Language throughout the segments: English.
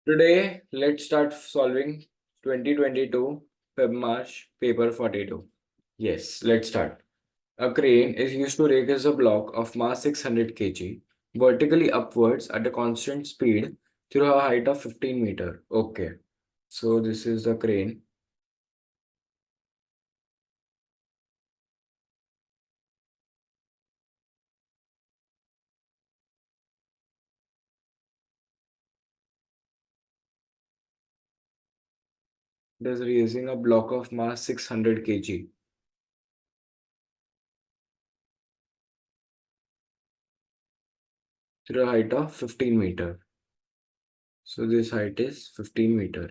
Today, let's start solving 2022 Feb-March paper 42. Yes, let's start. A crane is used to raise a block of mass 600 kg vertically upwards at a constant speed through a height of 15 meter. Okay, so this is the crane. It is raising a block of mass 600 kg through a height of 15 meter. So this height is 15 meter.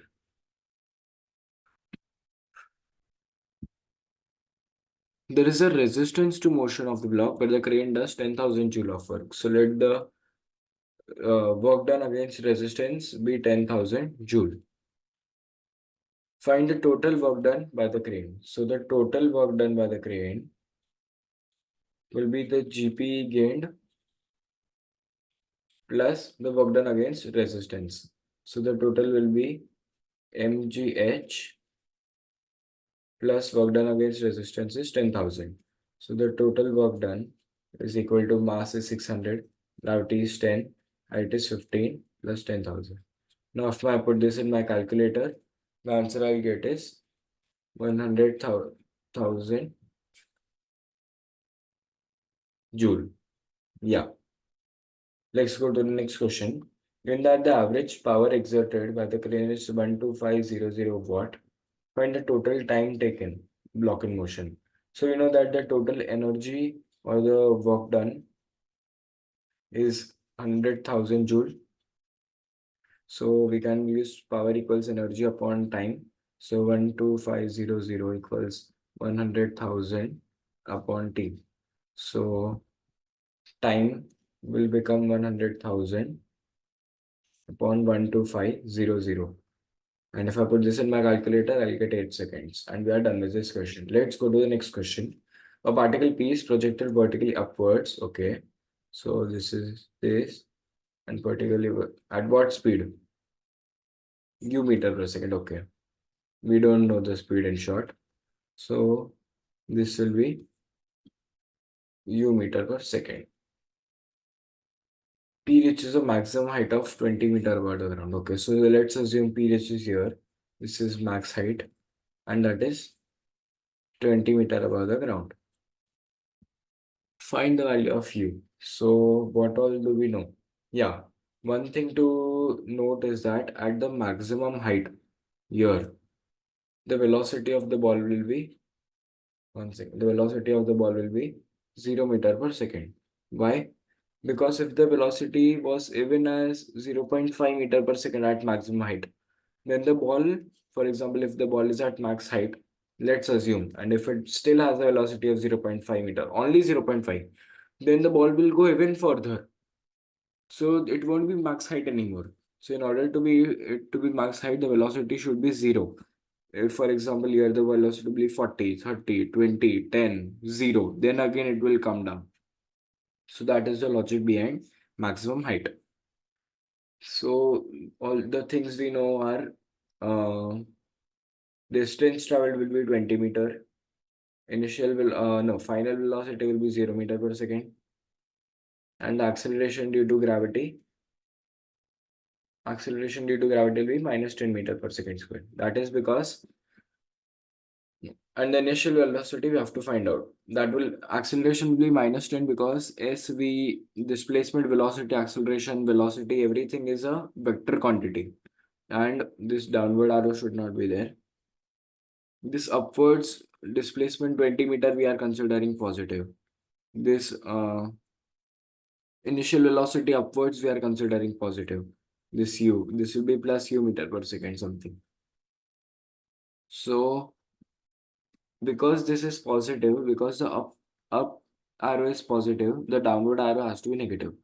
There is a resistance to motion of the block, but the crane does 10,000 joule of work. So let the work done against resistance be 10,000 joule. Find the total work done by the crane. So the total work done by the crane will be the GP gained plus the work done against resistance. So the total will be MGH plus work done against resistance is 10,000. So the total work done is equal to mass is 600, gravity is 10, height is 15 plus 10,000. Now if I put this in my calculator, the answer I'll get is 100,000 joule. Yeah. Let's go to the next question. Given that the average power exerted by the crane is 12500 watt, find the total time taken, block in motion. So you know that the total energy or the work done is 100,000 joule. So we can use power equals energy upon time. So 12500 equals 100,000 upon t. So time will become 100,000 upon 12500. And if I put this in my calculator, I'll get 8 seconds. And we are done with this question. Let's go to the next question. A particle piece projected vertically upwards. Okay. So this is this. And particularly at what speed? U meter per second. Okay. We don't know the speed in short. So this will be U meter per second. P reaches a maximum height of 20 meter above the ground. Okay, so let's assume P reaches here. This is max height, and that is 20 meter above the ground. Find the value of U. So what all do we know? Yeah, one thing to note is that at the maximum height here, the velocity of the ball will be one second. The velocity of the ball will be 0 meter per second. Why? Because if the velocity was even as 0.5 meter per second at maximum height, then the ball, for example, if the ball is at max height, let's assume, and if it still has a velocity of 0.5 meter, only 0.5, then the ball will go even further. So it won't be max height anymore. So in order to be it to be max height, the velocity should be 0. If, for example, here the velocity will be 40, 30, 20, 10, 0, then again it will come down. So that is the logic behind maximum height. So all the things we know are distance traveled will be 20 meter. Initial will no final velocity will be 0 meter per second. And the acceleration due to gravity will be minus 10 meter per second square. That is because and the initial velocity we have to find out. That will acceleration will be minus 10 because SV displacement, velocity, acceleration, velocity, everything is a vector quantity. And this downward arrow should not be there. This upwards displacement 20 meter we are considering positive. This initial velocity upwards we are considering positive. This will be plus u meter per second something. So because this is positive, because the up arrow is positive, the downward arrow has to be negative.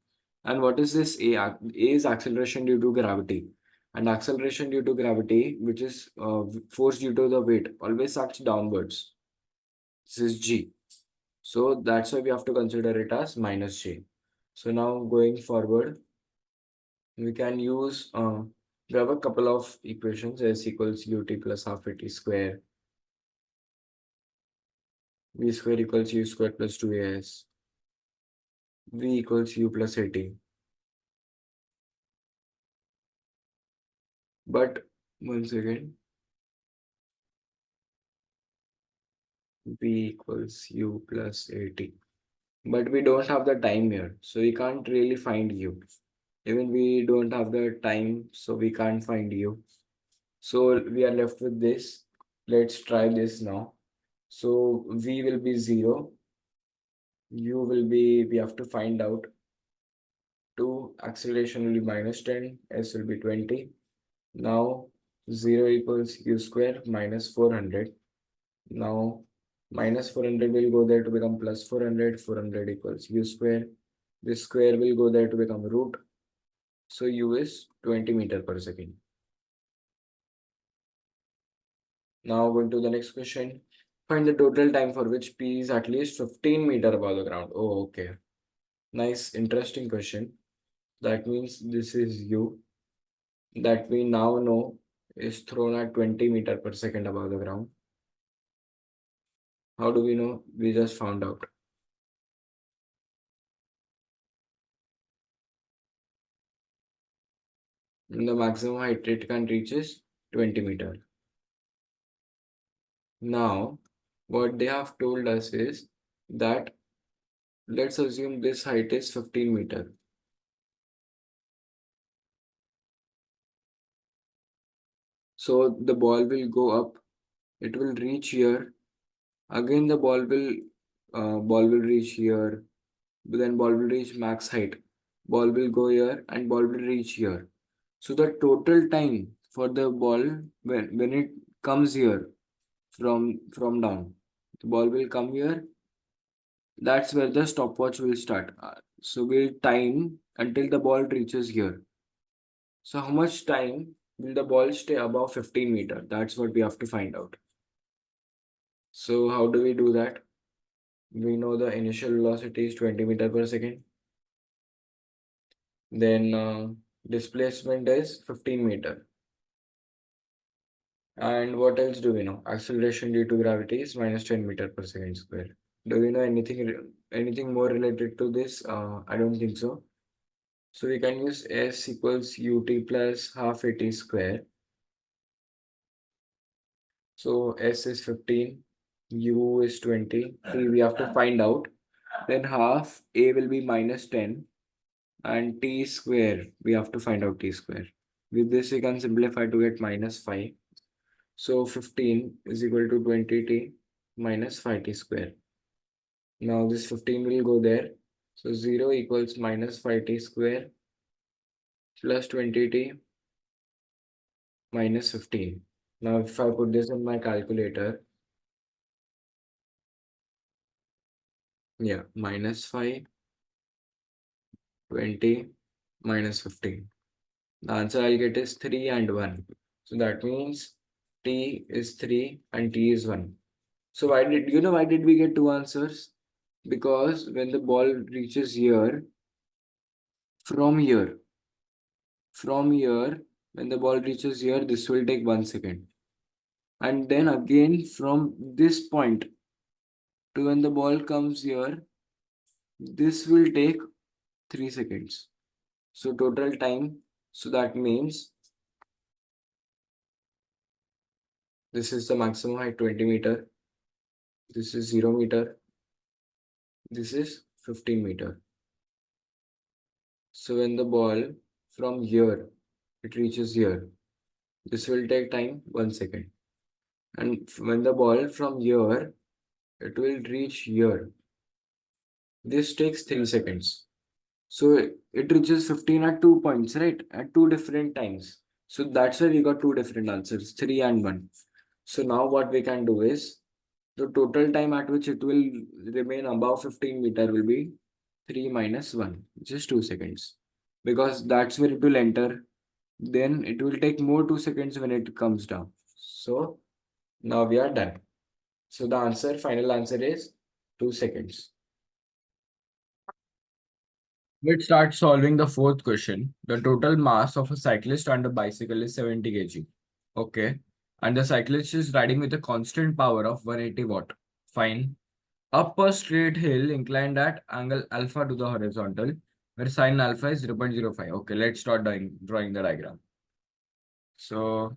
And what is this A? A is acceleration due to gravity. And acceleration due to gravity, which is force due to the weight, always acts downwards. This is G. So that's why we have to consider it as minus J. So now going forward, we can use We have a couple of equations. S equals ut plus half at square. V square equals u square plus 2as. V equals u plus at. But once again, V equals u plus at. But we don't have the time here, so we can't really find u. Even we don't have the time, so we can't find u. So we are left with this. Let's try this now. So v will be 0. U will be, we have to find out 2. Acceleration will be minus 10. S will be 20. Now 0 equals u square minus 400. Now minus 400 will go there to become plus 400. 400 equals u square. This square will go there to become root. So u is 20 meter per second. Now going to the next question. Find the total time for which P is at least 15 meter above the ground. Oh, okay. Nice, interesting question. That means this is u that we now know is thrown at 20 meter per second above the ground. How do we know? We just found out. The maximum height it can reach is 20 meter. Now, what they have told us is that let's assume this height is 15 meter. So the ball will go up, it will reach here. Again, the ball will reach here. Then ball will reach max height. Ball will go here and ball will reach here. So the total time for the ball when it comes here from down, the ball will come here. That's where the stopwatch will start. So we'll time until the ball reaches here. So how much time will the ball stay above 15 meter? That's what we have to find out. So how do we do that? We know the initial velocity is 20 meter per second. Then displacement is 15 meter. And what else do we know? Acceleration due to gravity is minus 10 meter per second square. Do we know anything more related to this? I don't think so. So we can use S equals ut plus half at square. So S is 15, U is 20. We have to find out. Then half A will be minus 10 and T square. We have to find out T square. With this, we can simplify to get minus 5. So 15 is equal to 20t minus 5t square. Now this 15 will go there. So 0 equals minus 5t square plus 20t minus 15. Now if I put this in my calculator, yeah, minus 5, 20, minus 15. The answer I'll get is 3 and 1. So that means t is 3 and t is 1. So why did we get two answers? Because when the ball reaches here, from here, when the ball reaches here, this will take 1 second. And then again from this point to when the ball comes here, this will take 3 seconds. So total time, so that means this is the maximum height 20 meter, this is 0 meter, this is 15 meter. So when the ball from here, it reaches here, this will take time 1 second. And when the ball from here, it will reach here. This takes 3 seconds. So it reaches 15 at 2 points, right? At 2 different times. So that's why we got 2 different answers, 3 and 1. So now what we can do is the total time at which it will remain above 15 meter will be 3 minus 1, which is 2 seconds. Because that's where it will enter. Then it will take more 2 seconds when it comes down. So now we are done. So the answer, final answer is 2 seconds. Let's start solving the fourth question. The total mass of a cyclist on a bicycle is 70 kg. Okay. And the cyclist is riding with a constant power of 180 watt. Fine. Up a straight hill inclined at angle alpha to the horizontal, where sine alpha is 0.05. Okay, let's start drawing the diagram. So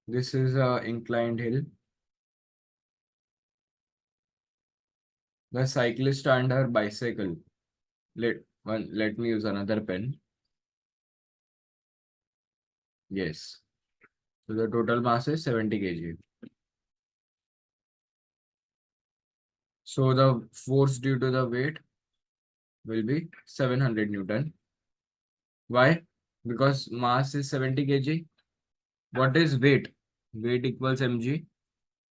this is a inclined hill. The cyclist and her bicycle. Let me use another pen. Yes. So the total mass is 70 kg. So the force due to the weight will be 700 Newton. Why? Because mass is 70 kg. What is weight? Weight equals mg,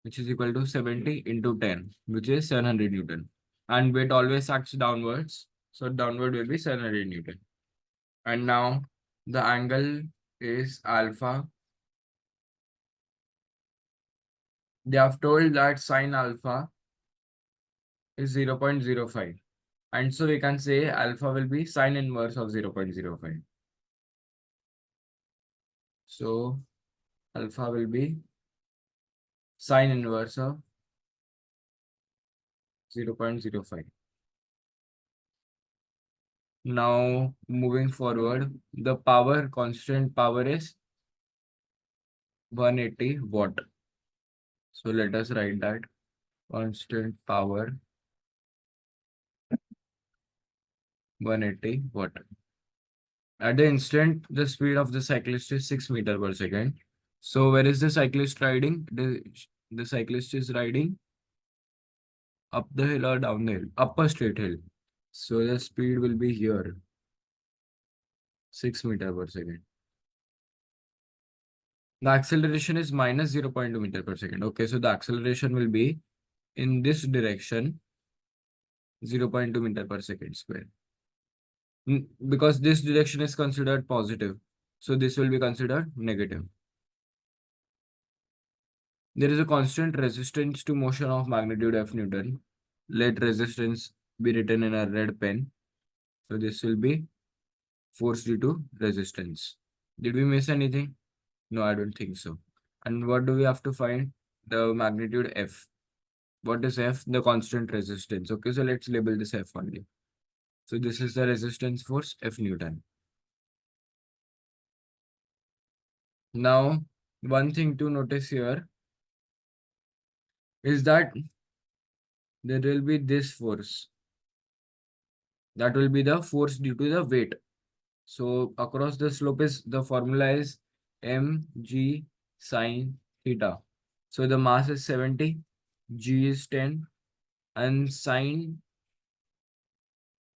which is equal to 70 into 10, which is 700 Newton. And weight always acts downwards. So downward will be 700 Newton. And now the angle is alpha. They have told that sine alpha is 0.05. And so we can say alpha will be sine inverse of 0.05. So alpha will be sine inverse of 0.05. Now moving forward, the power constant power is 180 watt. So let us write that constant power 180 watt. At the instant, the speed of the cyclist is 6 meter per second. So where is the cyclist riding? The cyclist is riding up the hill or down the hill? Up a straight hill. So the speed will be here, 6 meter per second. The acceleration is minus 0.2 meter per second. Okay, so the acceleration will be in this direction, 0.2 meter per second square. Because this direction is considered positive, so this will be considered negative. There is a constant resistance to motion of magnitude F Newton. Let resistance be written in a red pen. So this will be force due to resistance. Did we miss anything? No, I don't think so. And what do we have to find? The magnitude F. What is F? The constant resistance. Okay, so let's label this F only. So this is the resistance force F Newton. Now, one thing to notice here is that there will be this force. That will be the force due to the weight. So across the slope is the formula is mg sine theta. So the mass is 70, g is 10, and sine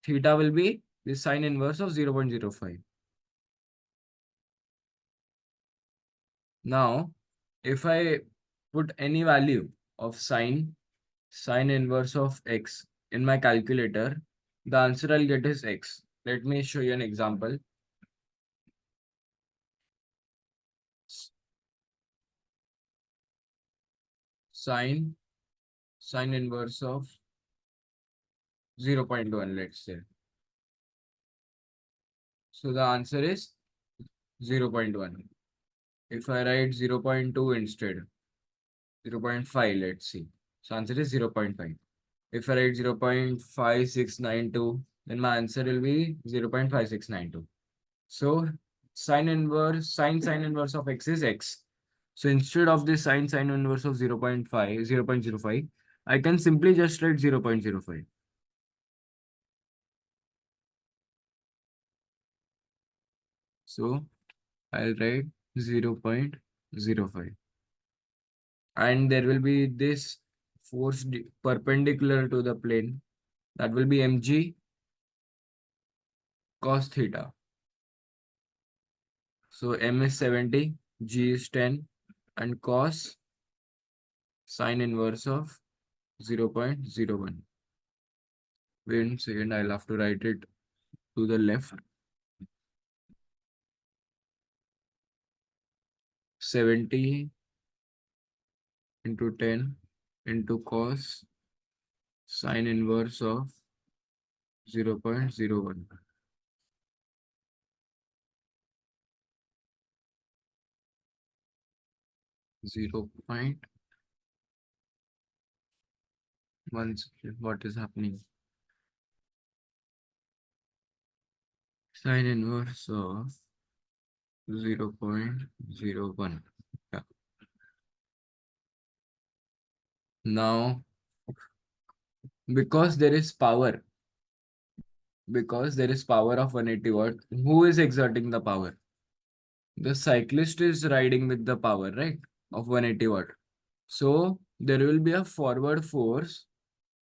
theta will be the sine inverse of 0.05. Now, if I put any value of sine inverse of x in my calculator, the answer I'll get is x. Let me show you an example. Sine inverse of 0.1, let's say. So the answer is 0.1. If I write 0.2 instead, 0.5, let's see. So answer is 0.5. If I write 0.5692, then my answer will be 0.5692. So sine inverse of x is x. So instead of this sine inverse of 0.05, I can simply just write 0.05. So I'll write 0.05. And there will be this force perpendicular to the plane. That will be mg cos theta. So m is 70, g is 10, and cos sine inverse of 0.01. Wait a second, I'll have to write it to the left. 70 into 10 into cos sine inverse of 0.01. Zero point one. What is happening? Sine inverse of 0.01. Yeah. Now, because there is power, because there is power of 180 watt, who is exerting the power? The cyclist is riding with the power, right? Of 180 watt. So there will be a forward force,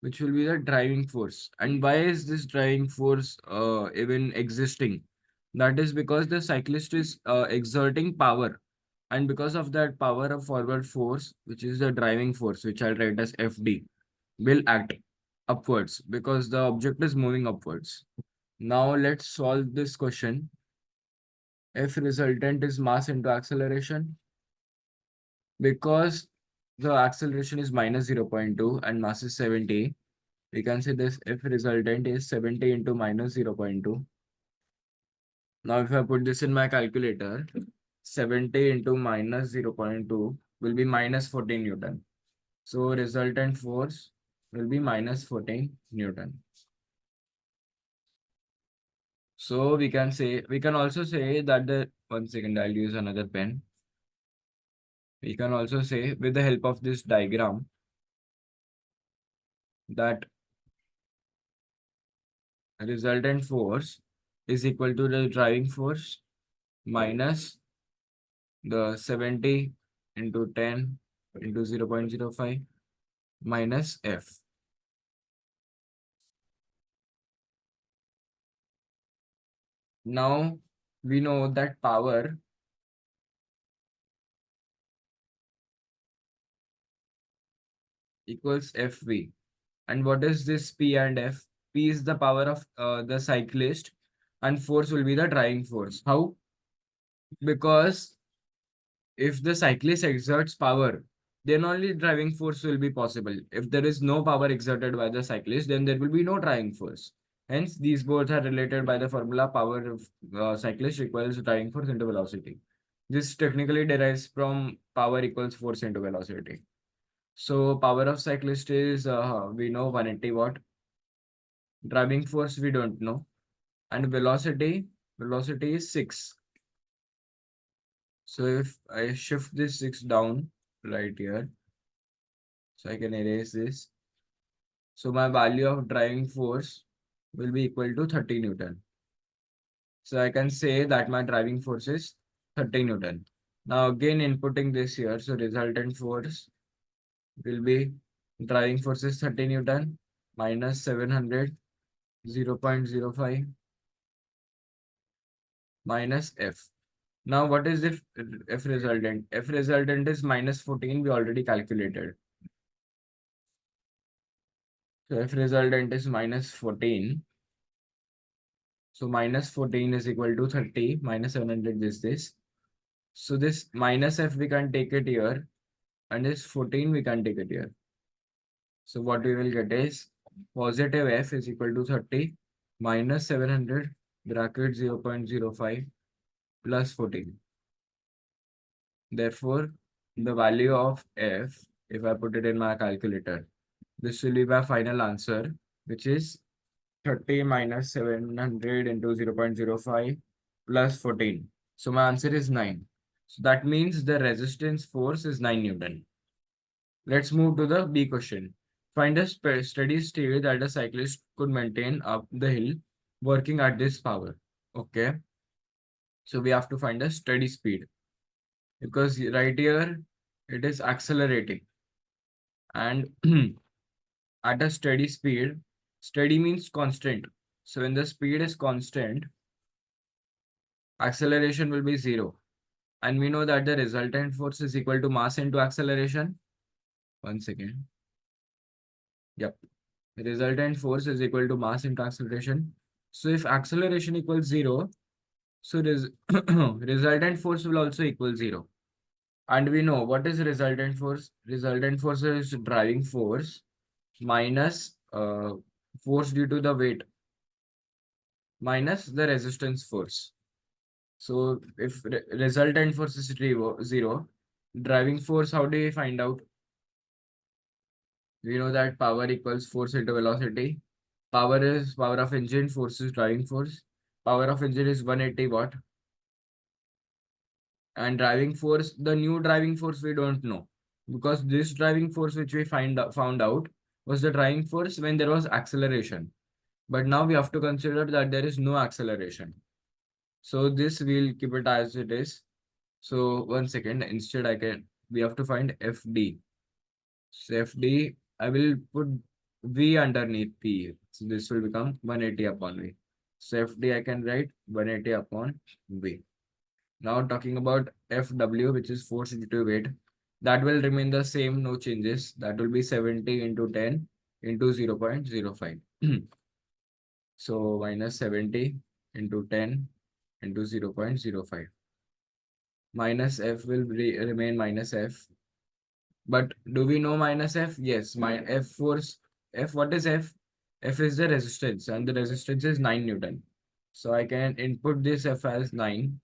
which will be the driving force. And why is this driving force even existing? That is because the cyclist is exerting power. And because of that power of forward force, which is the driving force, which I'll write as FD, will act upwards because the object is moving upwards. Now let's solve this question. F resultant is mass into acceleration. Because the acceleration is minus 0.2 and mass is 70, we can say this F resultant is 70 into minus 0.2. Now, if I put this in my calculator, 70 into minus 0.2 will be minus 14 Newton. So, resultant force will be minus 14 Newton. So, we can also say that the, 1 second, I'll use another pen. We can also say with the help of this diagram that resultant force is equal to the driving force minus the 70 into 10 into 0.05 minus F. Now we know that power equals FV. And what is this P and F? P is the power of the cyclist and force will be the driving force. How? Because if the cyclist exerts power, then only driving force will be possible. If there is no power exerted by the cyclist, then there will be no driving force. Hence, these both are related by the formula power of cyclist equals driving force into velocity. This technically derives from power equals force into velocity. So, power of cyclist is, we know 180 watt. Driving force, we don't know. And velocity is 6. So, if I shift this 6 down right here, so I can erase this. So my value of driving force will be equal to 30 Newton. So I can say that my driving force is 30 Newton. Now again inputting this here, so resultant force will be driving force is 30 Newton minus 700, 0.05 minus F. Now what is F resultant? F resultant is minus 14, we already calculated. So F resultant is minus 14. So minus 14 is equal to 30 minus 700 is this. So this minus F we can take it here and this 14 we can take it here. So what we will get is positive F is equal to 30 minus 700 bracket 0.05 plus 14. Therefore, the value of F, if I put it in my calculator, this will be my final answer, which is 30 minus 700 into 0.05 plus 14. So my answer is 9. So that means the resistance force is 9 Newton. Let's move to the B question. Find a steady state that a cyclist could maintain up the hill working at this power. Okay. So we have to find a steady speed because right here it is accelerating and at a steady speed, steady means constant. So when the speed is constant, acceleration will be 0. And we know that the resultant force is equal to mass into acceleration. 1 second. Yep. Resultant force is equal to mass into acceleration. So if acceleration equals 0, so resultant force will also equal 0. And we know what is resultant force? Resultant force is driving force minus force due to the weight. minus the resistance force. So if resultant force is zero, driving force, how do we find out? We know that power equals force into velocity. Power is power of engine, force is driving force. Power of engine is 180 watt. And driving force, the new driving force we don't know. Because this driving force which we found out was the driving force when there was acceleration. But now we have to consider that there is no acceleration. So this we'll keep it as it is. So 1 second, instead we have to find FD. So FD, I will put V underneath P. So this will become 180 upon V. So FD I can write 180 upon V. Now talking about FW, which is force into weight, that will remain the same, no changes. That will be 70 into 10 into 0.05. So minus 70 into 10 into 0.05. Minus F will remain minus F. But do we know minus F? Yes, my F force. F, what is F? F is the resistance, and the resistance is 9 Newton. So I can input this F as 9.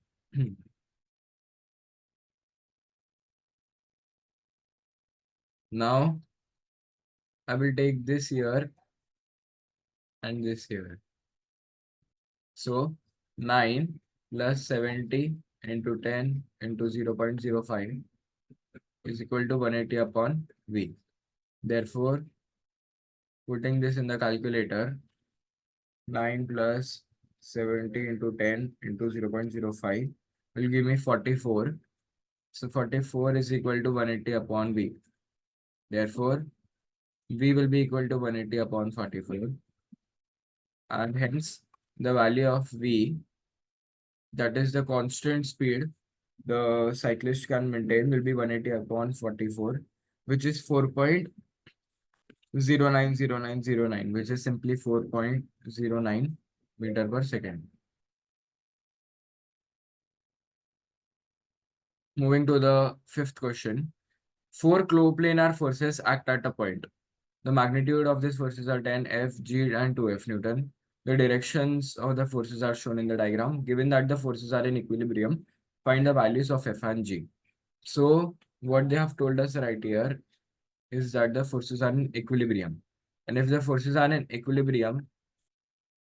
Now I will take this here and this here. So 9 plus 70 into 10 into 0.05 is equal to 180 upon V. Therefore, putting this in the calculator, 9 plus 70 into 10 into 0.05 will give me 44. So 44 is equal to 180 upon V. Therefore, V will be equal to 180 upon 44. And hence, the value of V, that is the constant speed the cyclist can maintain, will be 180 upon 44, which is 4.090909, which is simply 4.09 meter per second. Moving to the fifth question. 4 coplanar forces act at a point. The magnitude of these forces are 10 F, G, and 2F Newton. The directions of the forces are shown in the diagram. Given that the forces are in equilibrium, find the values of F and G. So what they have told us right here is that the forces are in equilibrium. And if the forces are in equilibrium,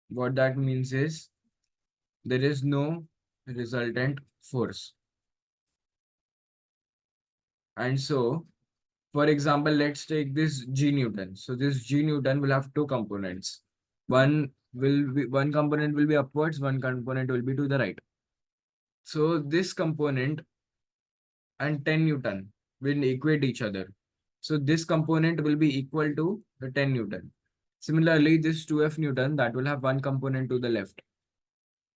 what that means is there is no resultant force. And so, for example, let's take this G Newton. So this G Newton will have two components. One component will be upwards, one component will be to the right. So this component and 10 Newton will equate each other. So this component will be equal to the 10 Newton. Similarly, this 2F Newton, that will have one component to the left.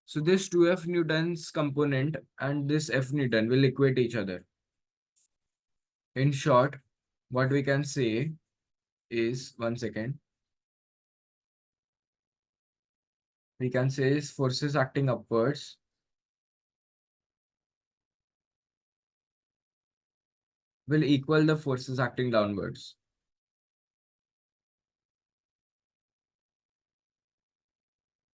So this 2F Newton's component and this F Newton will equate each other. In short, what we can say is, 1 second, we can say is forces acting upwards will equal the forces acting downwards.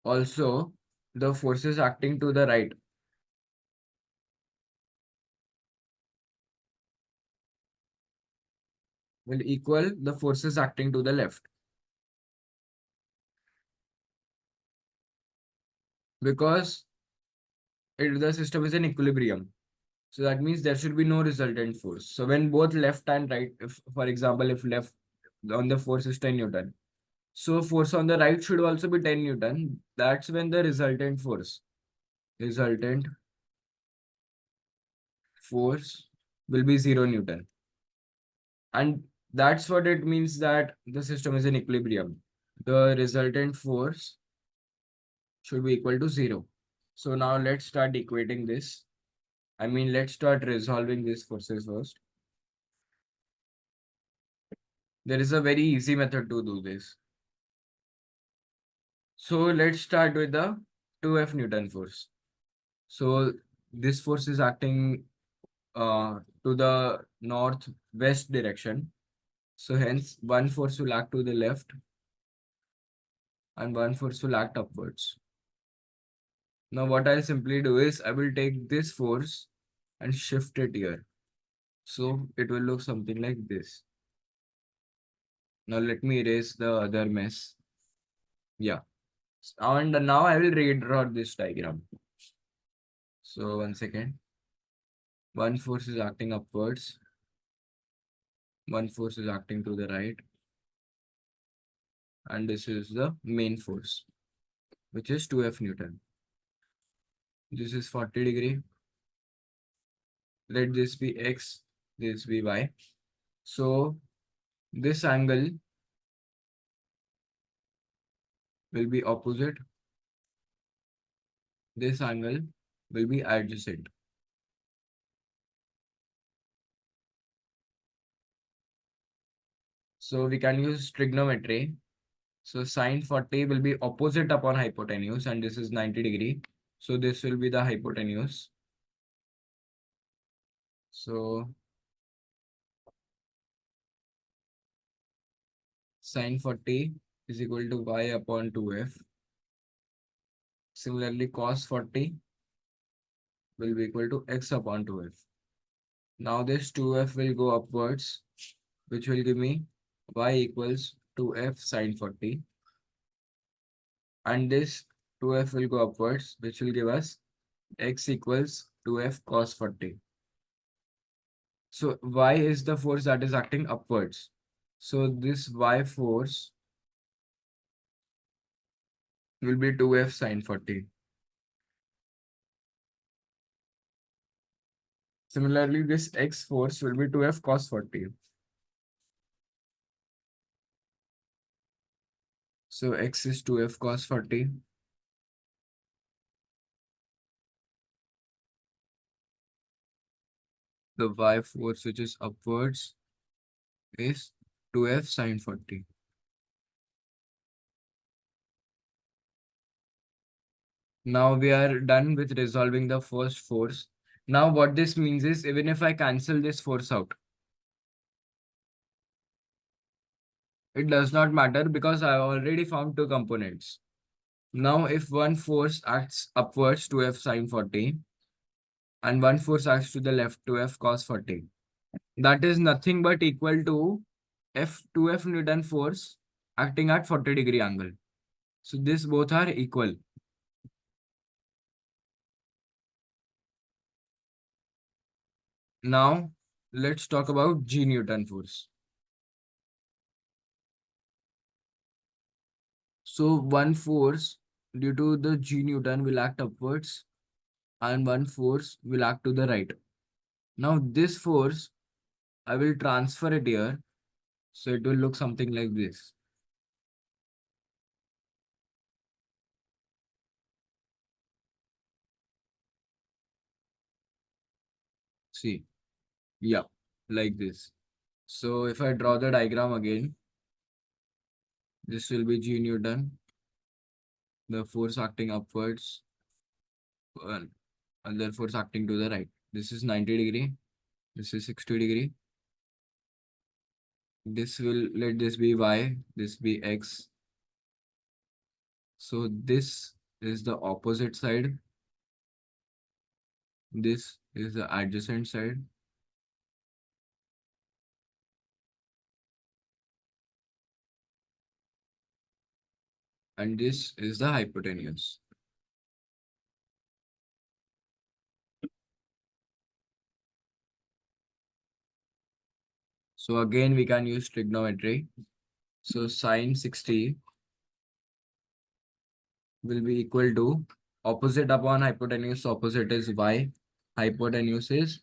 Also, the forces acting to the right will equal the forces acting to the left. Because the system is in equilibrium. So that means there should be no resultant force. So when both left and right, if for example, if left on the force is 10 Newton, so force on the right should also be 10 Newton. That's when the resultant force will be 0 Newton. And that's what it means that the system is in equilibrium. The resultant force should be equal to 0. So now let's start equating this. I mean, let's start resolving these forces first. There is a very easy method to do this. So let's start with the 2F Newton force. So this force is acting to the northwest direction. So hence one force will act to the left and one force will act upwards. Now what I'll simply do is I will take this force and shift it here. So it will look something like this. Now let me erase the other mess. Yeah. And now I will redraw this diagram. So 1 second. One force is acting upwards. One force is acting to the right. And this is the main force, which is 2F Newton. This is 40 degree. Let this be X, this be Y. So this angle will be opposite. This angle will be adjacent. So we can use trigonometry. So sine 40 will be opposite upon hypotenuse, and this is 90 degree. So this will be the hypotenuse. So sine 40 is equal to y upon 2f. Similarly, cos 40 will be equal to x upon 2f. Now this 2f will go upwards, which will give me y equals 2f sine 40. And this 2f will go upwards, which will give us x equals 2f cos 40. So y is the force that is acting upwards. So this y force will be 2f sine 40. Similarly, this x force will be 2f cos 40. So x is 2f cos 40. The y force which is upwards is 2f sine 40. Now we are done with resolving the first force. Now what this means is, even if I cancel this force out, it does not matter because I already found two components. Now if one force acts upwards to f sine 40 and one force acts to the left to f cos 40, that is nothing but equal to f 2f Newton force acting at 40-degree angle. So this both are equal. Now let's talk about G Newton force. So one force due to the G Newton will act upwards and one force will act to the right. Now this force, I will transfer it here. So it will look something like this. See, yeah, like this. So if I draw the diagram again, this will be G Newton, the force acting upwards, and other force acting to the right. This is 90 degree. This is 60 degree. This will, let this be Y, this be X. So this is the opposite side. This is the adjacent side. And this is the hypotenuse. So again, we can use trigonometry. So sine 60 will be equal to opposite upon hypotenuse. Opposite is y. Hypotenuse is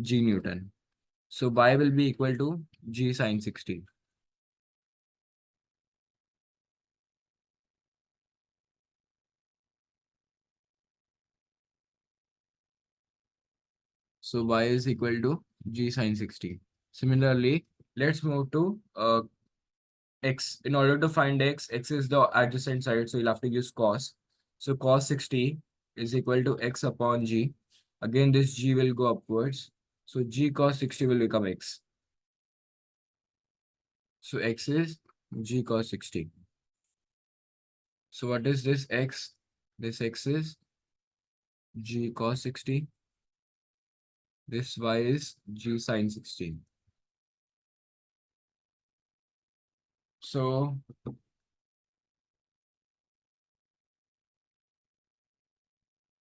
G Newton. So y will be equal to G sine 60. So y is equal to G sine 60. Similarly, let's move to x. In order to find x, x is the adjacent side, so you'll have to use cos. So cos 60 is equal to x upon g. Again, this g will go upwards. So g cos 60 will become x. So x is g cos 60. So what is this x? This x is g cos 60. This y is g sin 60. So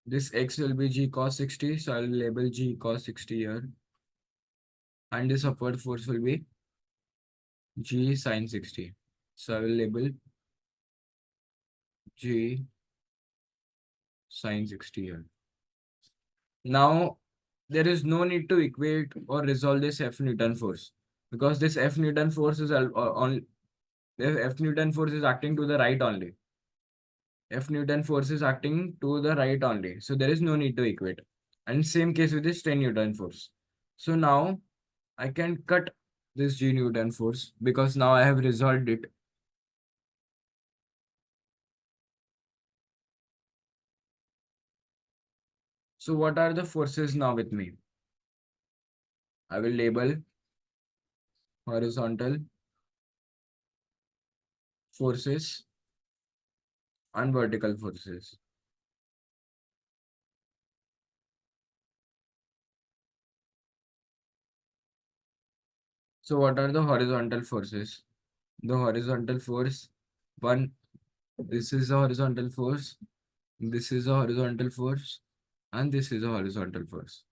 this x will be g cos 60. So I'll label g cos 60 here. And this upward force will be g sin 60. So I will label g sin 60 here. Now, there is no need to equate or resolve this F Newton force because this F Newton force is on the F Newton force is acting to the right only. F Newton force is acting to the right only. So there is no need to equate. And same case with this 10 Newton force. So now I can cut this G Newton force because now I have resolved it. So what are the forces now with me? I will label horizontal forces and vertical forces. So what are the horizontal forces? The horizontal force, one, this is a horizontal force, this is a horizontal force, and this is a horizontal force.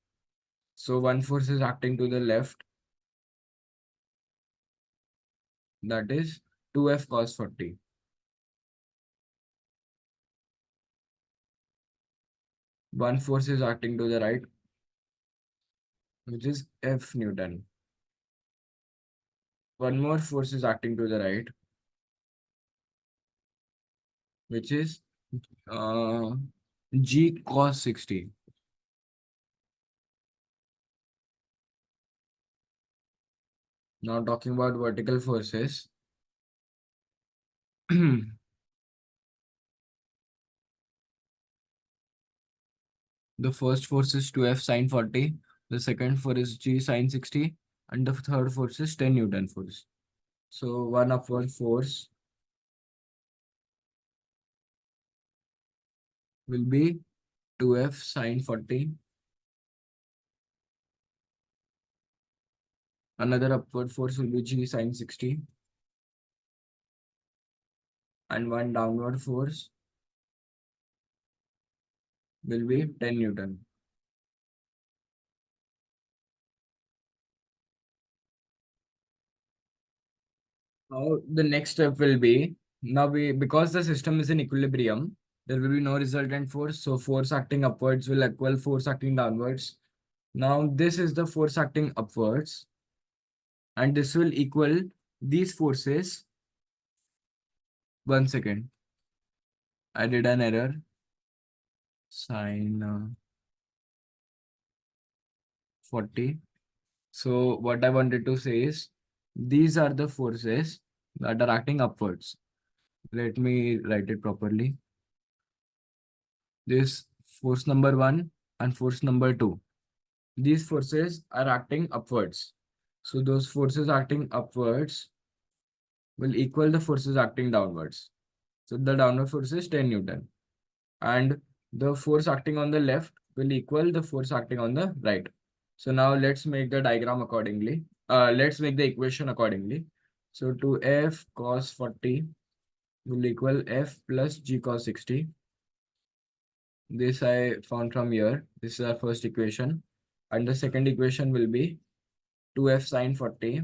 So one force is acting to the left, that is 2F cos 40. One force is acting to the right, which is F Newton. One more force is acting to the right, which is uh, G cos 60. Now talking about vertical forces. The first force is 2F sine 40. The second force is G sine 60. And the third force is 10 Newton force. So one upward force will be 2F sine 40. Another upward force will be G sine 60. And one downward force will be 10 Newton. Now the next step will be, now because the system is in equilibrium, there will be no resultant force. So force acting upwards will equal force acting downwards. Now this is the force acting upwards, and this will equal these forces. One second, I did an error. Sine 40. So what I wanted to say is these are the forces that are acting upwards. Let me write it properly. This force number one and force number two. These forces are acting upwards. So those forces acting upwards will equal the forces acting downwards. So the downward force is 10 Newton. And the force acting on the left will equal the force acting on the right. So now let's make the diagram accordingly. Let's make the equation accordingly. So 2F cos 40 will equal F plus G cos 60. This I found from here. This is our first equation. And the second equation will be 2F sine 40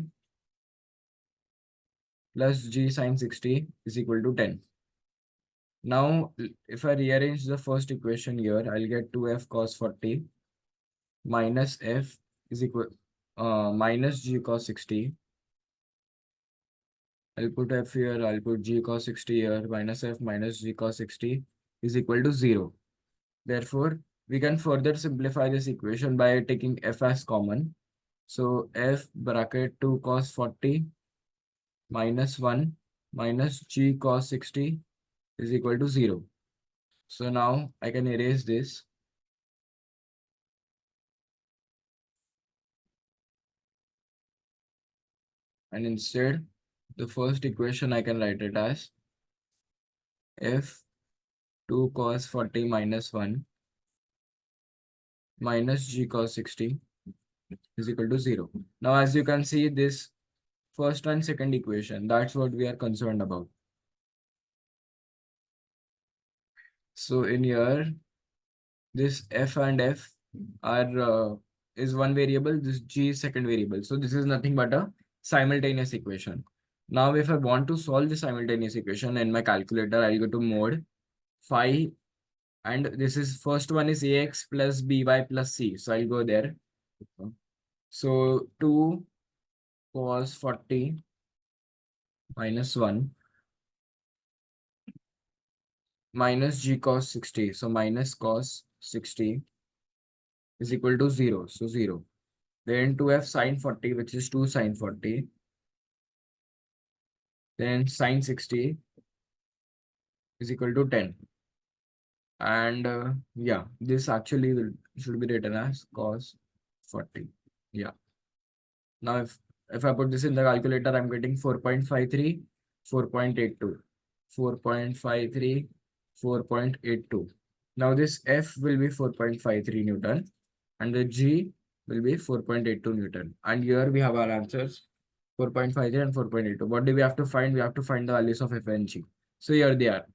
plus G sine 60 is equal to 10. Now, if I rearrange the first equation here, I'll get 2F cos 40 minus F is equal minus G cos 60. I'll put F here, I'll put G cos 60 here, minus F minus G cos 60 is equal to 0. Therefore, we can further simplify this equation by taking F as common. So F bracket 2 cos 40 minus 1 minus G cos 60 is equal to 0. So now I can erase this. And instead, the first equation I can write it as F 2 cos 40 minus 1 minus g cos 60 is equal to 0. Now, as you can see, this first and second equation, that's what we are concerned about. So in here, this f and f are is one variable, this g is second variable. So this is nothing but a simultaneous equation. Now, if I want to solve the simultaneous equation in my calculator, I'll go to mode phi, and this is first one is ax plus by plus c. So I'll go there. So 2 cos 40 minus 1 minus g cos 60. So minus cos 60 is equal to 0. So 0. Then 2f sine 40, which is 2 sine 40. Then sine 60 is equal to 10. And yeah, this actually should be written as cos 40. Yeah. Now, if I put this in the calculator, I'm getting 4.53, 4.82, 4.53, 4.82. Now, this F will be 4.53 Newton and the G will be 4.82 Newton. And here we have our answers 4.53 and 4.82. What do we have to find? We have to find the values of F and G. So here they are.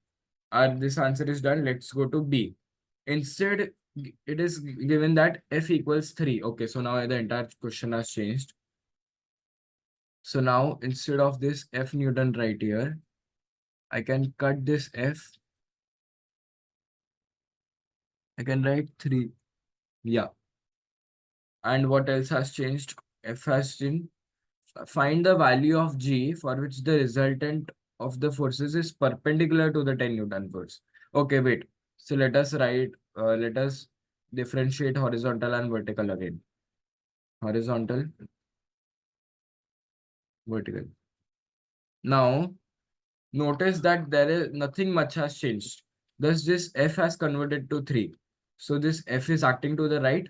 This answer is done. Let's go to B. Instead, it is given that F equals 3. Okay, so now the entire question has changed. So now instead of this F Newton right here, I can cut this F. I can write 3. Yeah. And what else has changed? F has changed. Find the value of G for which the resultant of the forces is perpendicular to the 10 Newton force. Okay, wait. So let us differentiate horizontal and vertical again. Horizontal, vertical. Now, notice that there is nothing much has changed. Thus, this F has converted to 3. So this F is acting to the right.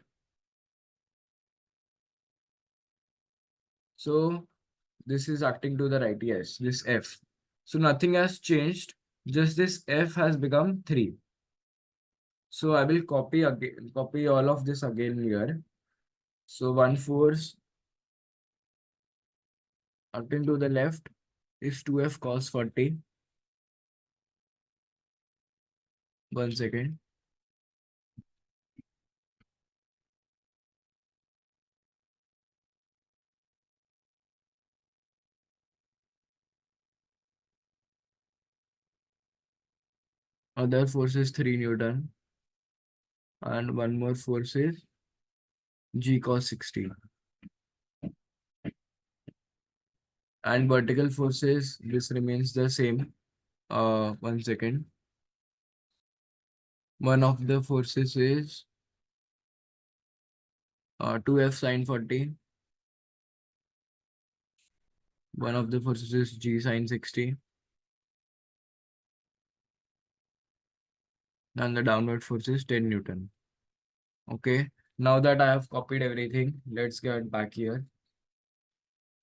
So this is acting to the right. Yes, this F. So nothing has changed. Just this F has become 3. So I will copy all of this again here. So one force acting to the left is 2F cos 40. 1 second. Other force is 3 Newton. And one more force is G cos 60. And vertical forces, this remains the same. 1 second. One of the forces is 2F sine 40. One of the forces is G sine 60. And the downward force is 10 Newton. Okay. Now that I have copied everything, let's get back here.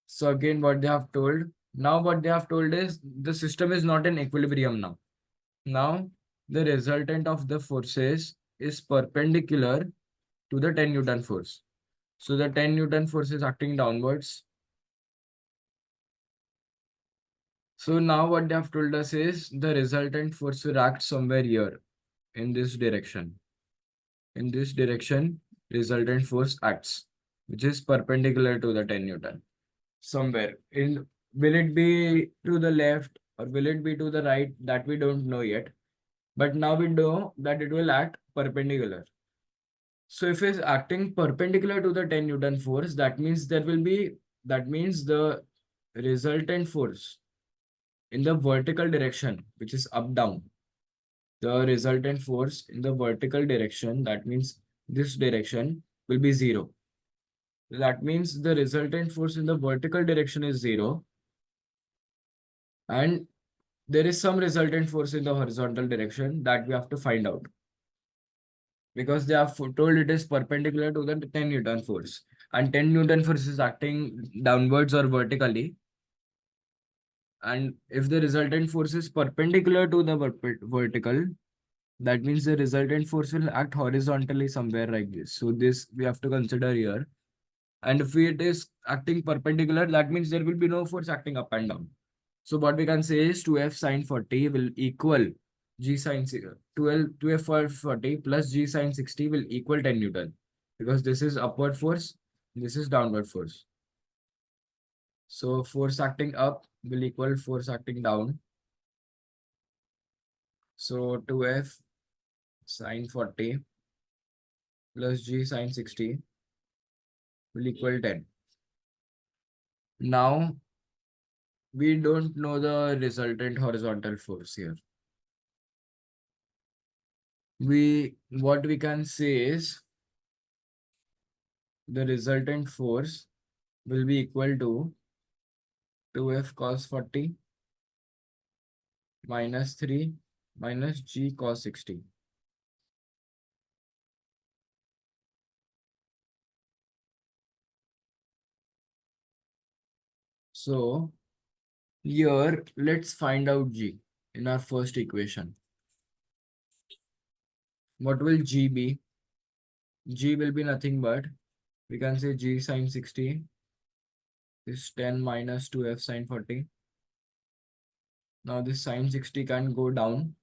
So again, what they have told. Now what they have told is the system is not in equilibrium now. Now the resultant of the forces is perpendicular to the 10 Newton force. So the 10 Newton force is acting downwards. So now what they have told us is the resultant force will act somewhere here in this direction. In this direction, resultant force acts, which is perpendicular to the 10 Newton. Somewhere in, will it be to the left or will it be to the right? That we don't know yet. But now we know that it will act perpendicular. So if it's acting perpendicular to the 10 Newton force, that means that means the resultant force in the vertical direction, which is up down, the resultant force in the vertical direction, that means this direction, will be 0. That means the resultant force in the vertical direction is 0. And there is some resultant force in the horizontal direction that we have to find out. Because they have told it is perpendicular to the 10 Newton force. And 10 Newton force is acting downwards or vertically. And if the resultant force is perpendicular to the vertical, That means the resultant force will act horizontally somewhere like this. So this we have to consider here. And if it is acting perpendicular, that means there will be no force acting up and down. So what we can say is 2f sine 40 will equal g sine 12 2f for 40 plus g sine 60 will equal 10 Newton, because this is upward force, this is downward force. So force acting up will equal force acting down. So 2f sine 40 plus g sine 60 will equal 10. Now we don't know the resultant horizontal force here. What we can say is the resultant force will be equal to 2f cos 40 minus 3 minus g cos 60. So here let's find out g in our first equation. What will g be? G will be nothing but, we can say g sine 60 is 10 minus 2f sine 40. Now this sine 60 can go down.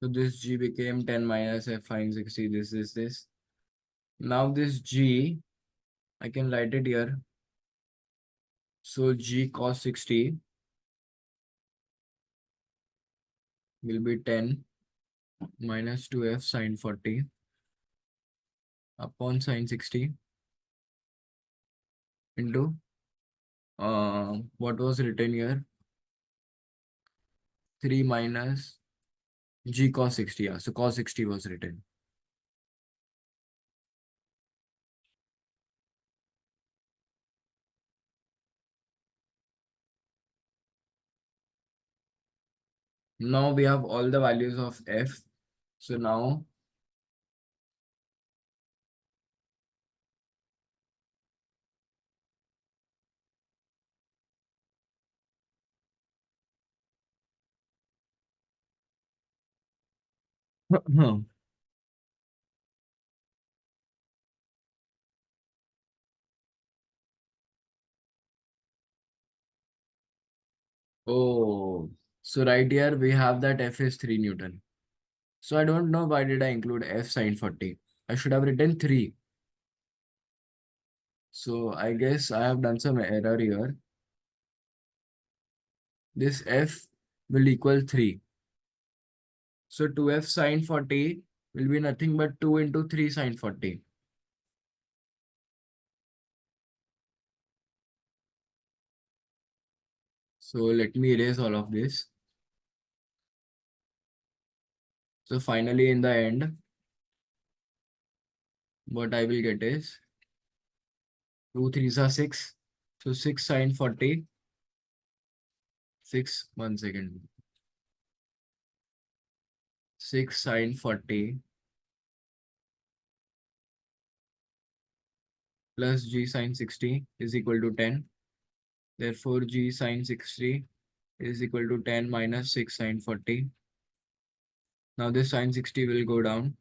So this g became 10 minus f sine 60. This is this. Now this g, I can write it here. So g cos 60 will be 10 minus 2f sine 40 upon sine 60 into what was written here, 3 minus g cos 60. Yeah, so cos 60 was written. Now we have all the values of f. So now oh, so right here we have that f is 3 Newton. So I don't know why did I include f sine 40. I should have written 3. So I guess I have done some error here. This f will equal 3. So 2f sine 40 will be nothing but 2 into 3 sine 40. So let me erase all of this. So finally in the end, what I will get is 2 3s are 6. So 6 sine 40. 6, 1 second. 6 sine 40 plus g sine 60 is equal to 10. Therefore, g sine 60 is equal to 10 minus 6 sine 40. Now this sine 60 will go down.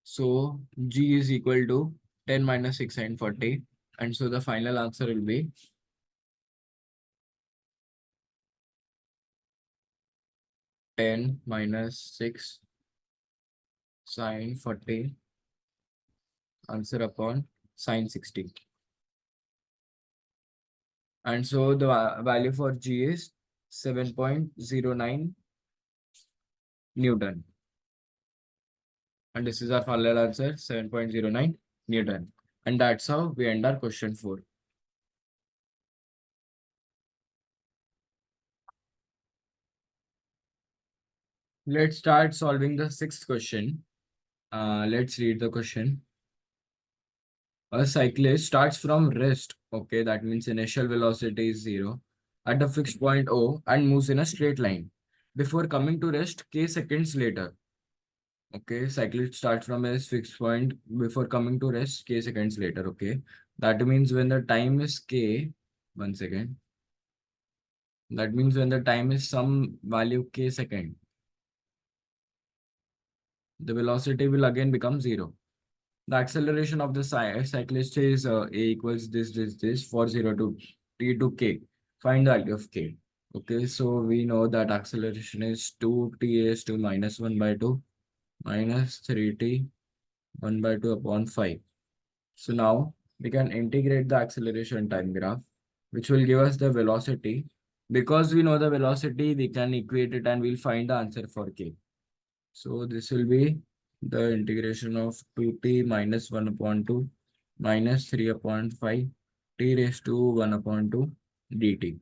So g is equal to 10 minus 6 sine 40. And so the final answer will be 10 minus 6 sine 40 answer upon sine 60. And so the value for g is 7.09 Newton. And this is our final answer, 7.09 Newton. And that's how we end our question 4. Let's start solving the 6th question. Let's read the question. A cyclist starts from rest. Okay, that means initial velocity is 0 at a fixed point O and moves in a straight line before coming to rest k seconds later. Okay, cyclist starts from a fixed point before coming to rest k seconds later. Okay, that means when the time is k, 1 second. That means when the time is some value k second, the velocity will again become 0. The acceleration of the cyclist is a equals this for 0 to t to k. Find the value of k. Okay, so we know that acceleration is 2t raised to minus 1 by 2 minus 3t 1 by 2 upon 5. So now we can integrate the acceleration time graph, which will give us the velocity. Because we know the velocity, we can equate it and we'll find the answer for k. So this will be the integration of 2t minus 1 upon 2 minus 3 upon 5 t raised to 1 upon 2 dt.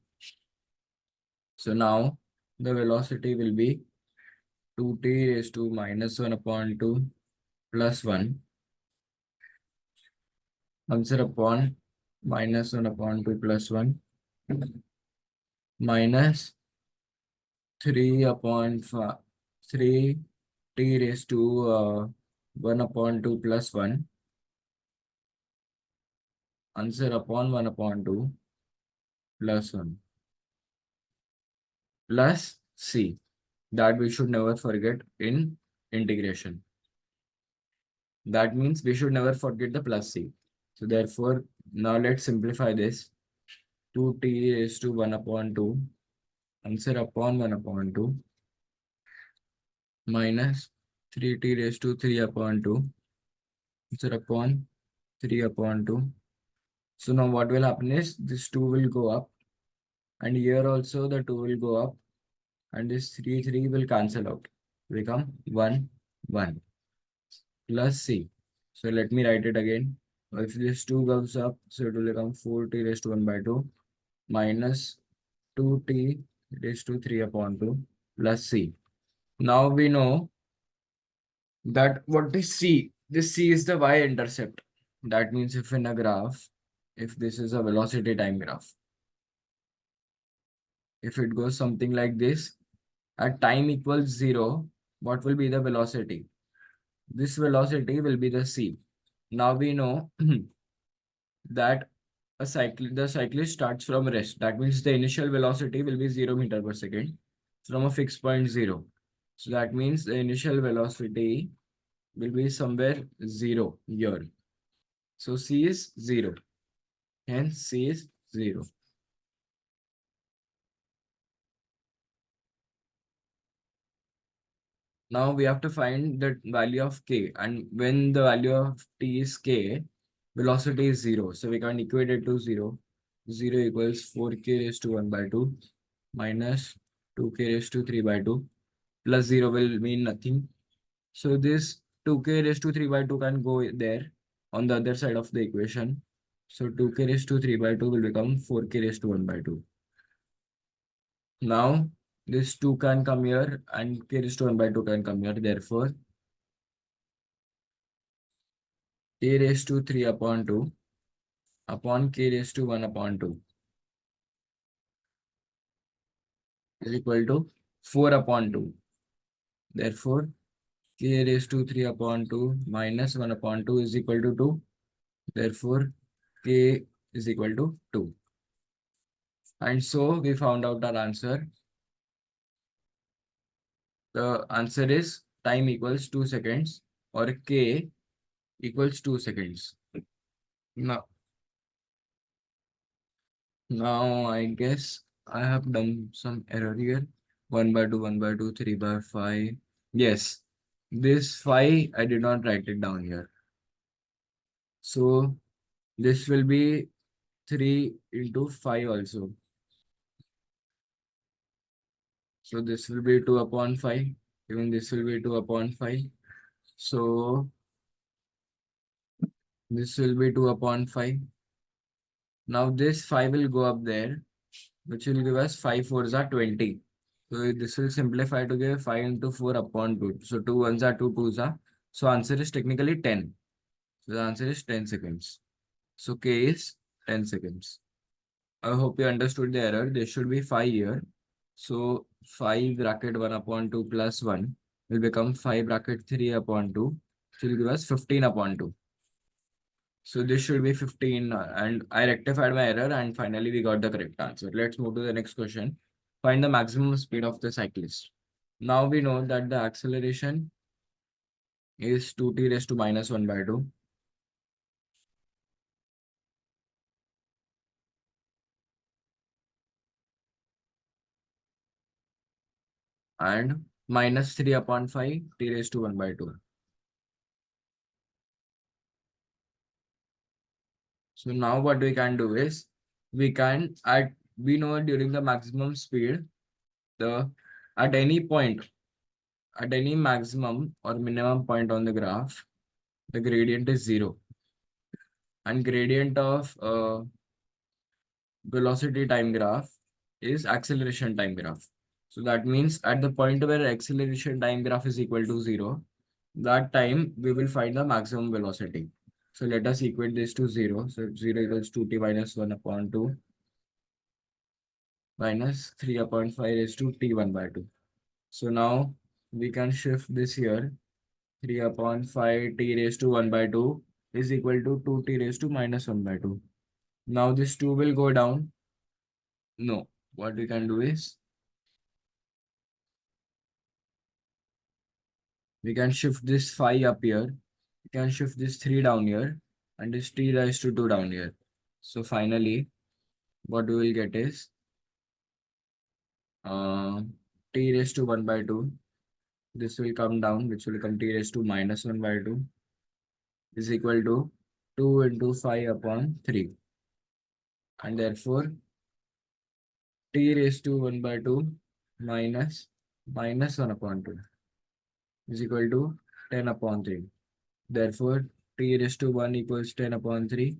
So now the velocity will be 2t raised to minus 1 upon 2 plus 1 answer upon minus 1 upon 2 plus 1 minus 3 upon 3 t raised to 1 upon 2 plus 1 answer upon 1 upon 2 plus 1 plus c, that we should never forget in integration. That means we should never forget the plus c. So therefore, now let's simplify this. 2t raised to 1 upon 2 answer upon 1 upon 2 minus 3t raised to 3 upon 2 answer upon 3 upon 2. So now what will happen is this 2 will go up and here also the 2 will go up and this 3 will cancel out. Become 1 1 plus c. So let me write it again. If this 2 goes up, so it will become 4t raised to 1 by 2 minus 2t raised to 3 upon 2 plus c. Now we know that what is c? This c is the y-intercept. That means if in a graph, if this is a velocity time graph, if it goes something like this, at time equals 0, what will be the velocity? This velocity will be the c. Now we know that the cyclist starts from rest. That means the initial velocity will be 0 meter per second from a fixed point 0. So that means the initial velocity will be somewhere 0 here. So c is 0. Hence c is 0. Now we have to find the value of k, and when the value of t is k, velocity is 0. So we can equate it to 0. 0 equals 4k raised to 1 by 2 minus 2k raised to 3 by 2 plus 0 will mean nothing. So this 2k raised to 3 by 2 can go there on the other side of the equation. So 2k raised to 3 by 2 will become 4k raised to 1 by 2. Now this 2 can come here and k raised to 1 by 2 can come here. Therefore, k raised to 3 upon 2 upon k raised to 1 upon 2 is equal to 4 upon 2. Therefore, k raised to 3 upon 2 minus 1 upon 2 is equal to 2. Therefore, k is equal to 2. And so we found out our answer. The answer is time equals 2 seconds or k equals 2 seconds. Now I guess I have done some error here. 1 by 2, 1 by 2, 3 by 5. Yes, this 5 I did not write it down here. So this will be 3 into 5 also. So this will be 2 upon 5. Even this will be 2 upon 5. So this will be 2 upon 5. Now this 5 will go up there, which will give us 5 fours are 20. So this will simplify to give 5 into 4 upon 2. So 2 ones are 2 twos are. So answer is technically 10. So the answer is 10 seconds. So K is 10 seconds. I hope you understood the error. There should be 5 here. So 5 bracket 1 upon 2 plus 1 will become 5 bracket 3 upon 2, which will give us 15 upon 2. So this should be 15 and I rectified my error and finally we got the correct answer. Let's move to the next question. Find the maximum speed of the cyclist. Now we know that the acceleration is 2t raised to minus 1 by 2. And minus 3 upon 5 t raised to 1 by 2. So now what we can do is we can we know during the maximum speed the at any point at any maximum or minimum point on the graph the gradient is 0 and gradient of velocity time graph is acceleration time graph. So that means at the point where acceleration time graph is equal to 0, that time we will find the maximum velocity. So let us equate this to 0. So 0 equals 2t minus 1 upon 2 minus 3 upon 5 raised to t1 by 2. So now we can shift this here. 3 upon 5 t raised to 1 by 2 is equal to 2t raised to minus 1 by 2. Now this 2 will go down. No, what we can do is we can shift this 5 up here. We can shift this 3 down here and this t raised to 2 down here. So finally, what we will get is uh, t raised to 1 by 2. This will come down, which will become t raised to minus 1 by 2 is equal to 2 into 5 upon 3. And therefore, t raised to 1 by 2 minus 1 upon 2 is equal to 10 upon 3. Therefore, t raised to 1 equals 10 upon 3.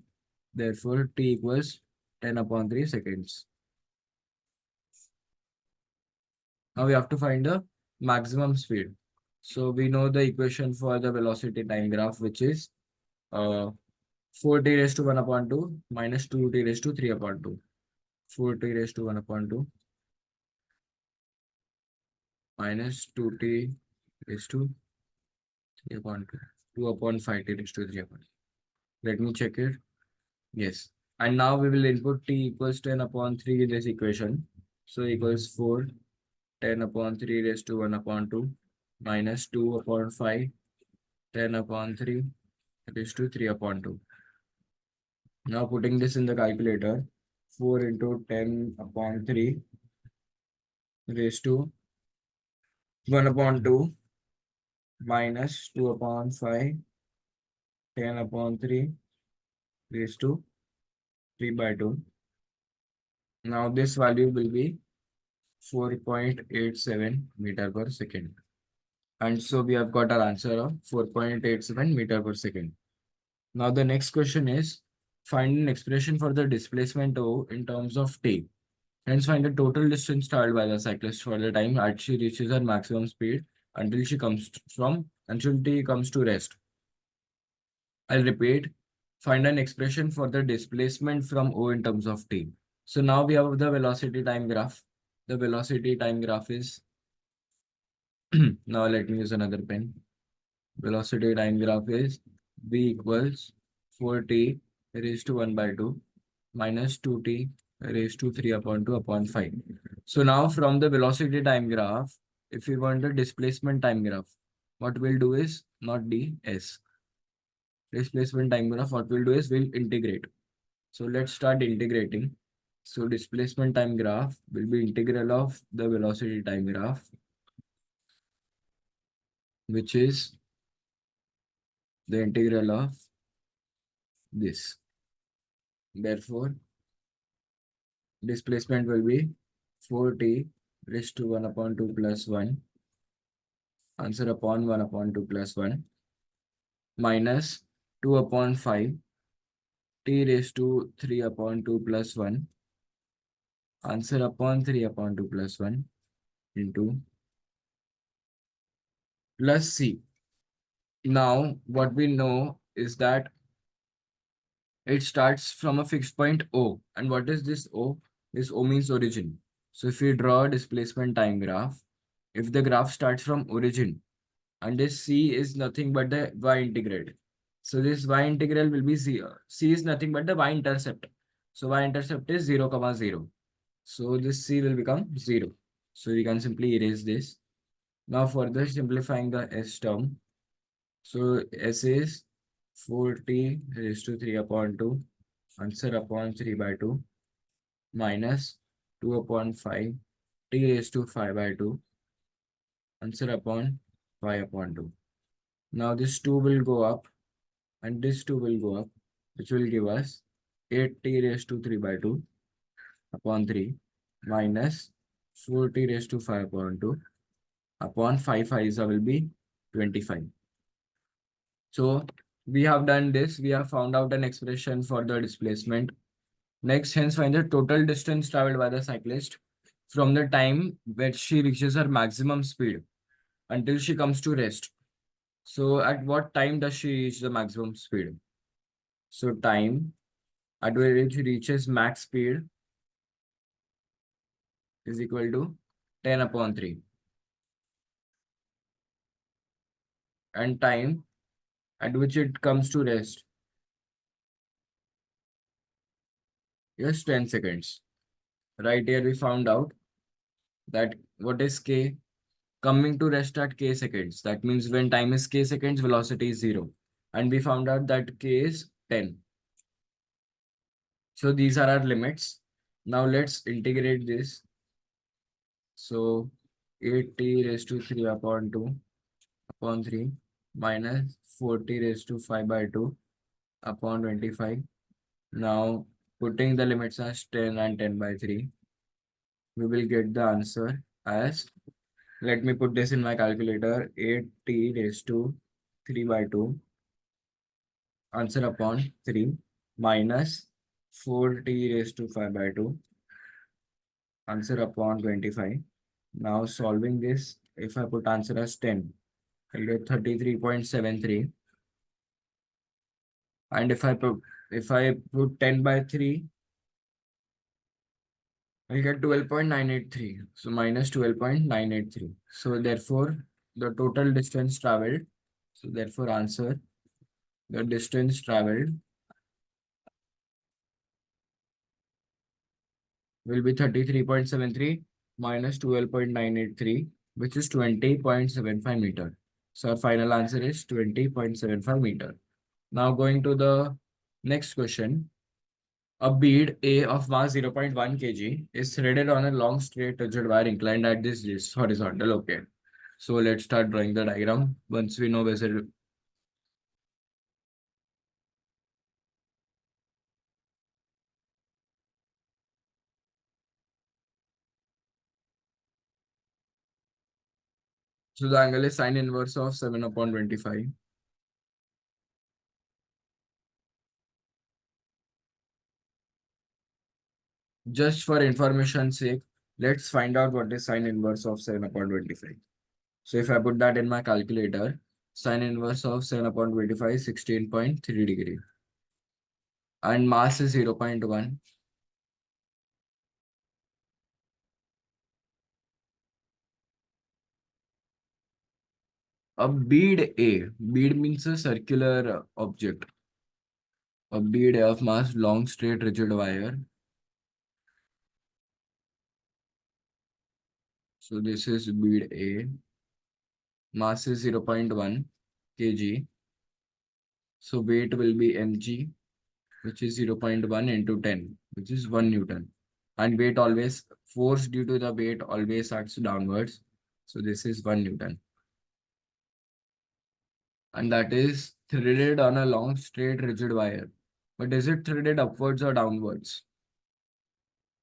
Therefore, t equals 10 upon 3 seconds. Now we have to find the maximum speed. So we know the equation for the velocity time graph, which is 4t raised to 1 upon 2 minus 2t raised to 3 upon 2. 4t raised to 1 upon 2 minus 2t raised to 3 upon 2. 2 upon 5t raised to 3 upon 2. Let me check it. Yes. And now we will input t equals 10 upon 3 in this equation. So equals 4, 10 upon 3 raised to 1 upon 2 minus 2 upon 5, 10 upon 3 raised to 3 upon 2. Now putting this in the calculator, 4 into 10 upon 3 raised to 1 upon 2 minus 2 upon 5, 10 upon 3 raised to 3 by 2. Now this value will be 4.87 meter per second. And so we have got our answer of 4.87 meter per second. Now the next question is find an expression for the displacement O in terms of t. Hence find the total distance traveled by the cyclist for the time that she reaches her maximum speed until t comes to rest. I'll repeat, find an expression for the displacement from O in terms of t. So now we have the velocity time graph. The velocity time graph is now let me use another pen. Velocity time graph is v equals 4t raised to 1 by 2 minus 2t raised to 3 upon 2 upon 5. So now from the velocity time graph, if we want the displacement time graph, what we'll do is not d, s. Displacement time graph, what we'll do is we'll integrate. So let's start integrating. So displacement time graph will be integral of the velocity time graph, which is the integral of this. Therefore, displacement will be 4t raised to 1 upon 2 plus 1, answer upon 1 upon 2 plus 1, minus 2 upon 5, t raised to 3 upon 2 plus 1, answer upon 3 upon 2 plus 1, into plus c. Now, what we know is that it starts from a fixed point O. And what is this O? This O means origin. So if we draw a displacement time graph, if the graph starts from origin, and this c is nothing but the y-integrate. So this y-integral will be 0. C is nothing but the y-intercept. So y-intercept is 0, comma 0. So this c will become 0. So we can simply erase this. Now further simplifying the s term. So s is 4t raised to 3 upon 2, answer upon 3 by 2, minus 2 upon 5, t raised to 5 by 2, answer upon 5 upon 2. Now this 2 will go up and this 2 will go up, which will give us 8t raised to 3 by 2 upon 3 minus 4t raised to 5 upon 2 upon 5 5 will be 25. So we have done this. We have found out an expression for the displacement. Next, hence find the total distance traveled by the cyclist from the time when she reaches her maximum speed until she comes to rest. So at what time does she reach the maximum speed? So time at which she reaches max speed is equal to 10 upon 3. And time at which it comes to rest is 10 seconds. Right here we found out that what is k? Coming to rest at k seconds. That means when time is k seconds, velocity is 0. And we found out that k is 10. So these are our limits. Now let's integrate this. So 8t raised to 3 upon 2 upon 3 minus 4t raised to 5 by 2 upon 25. Now putting the limits as 10 and 10 by 3, we will get the answer as, let me put this in my calculator, 8t raised to 3 by 2, answer upon 3, minus 4t raised to 5 by 2, answer upon 25. Now solving this, if I put answer as 10, I'll get 33.73. And if I put 10 by 3, I'll get 12.983. So minus 12.983. So therefore, the total distance traveled. So therefore, answer, the distance traveled will be 33.73 minus 12.983, which is 20.75 meter. So our final answer is 20.75 meter. Now going to the next question. A bead A of mass 0.1 kg is threaded on a long straight rigid wire inclined at this horizontal. Okay. So let's start drawing the diagram once we know vessel. So the angle is sine inverse of 7 upon 25. Just for information's sake, let's find out what is sine inverse of 7 upon 25. So if I put that in my calculator, sine inverse of 7 upon 25 is 16.3 degree. And mass is 0.1. A bead A. Bead means a circular object. A bead of mass long straight rigid wire. So this is bead A. Mass is 0.1 kg. So weight will be mg, which is 0.1 into 10, which is 1 Newton. And weight always, force due to the weight always acts downwards. So this is 1 Newton. And that is threaded on a long straight rigid wire. But is it threaded upwards or downwards?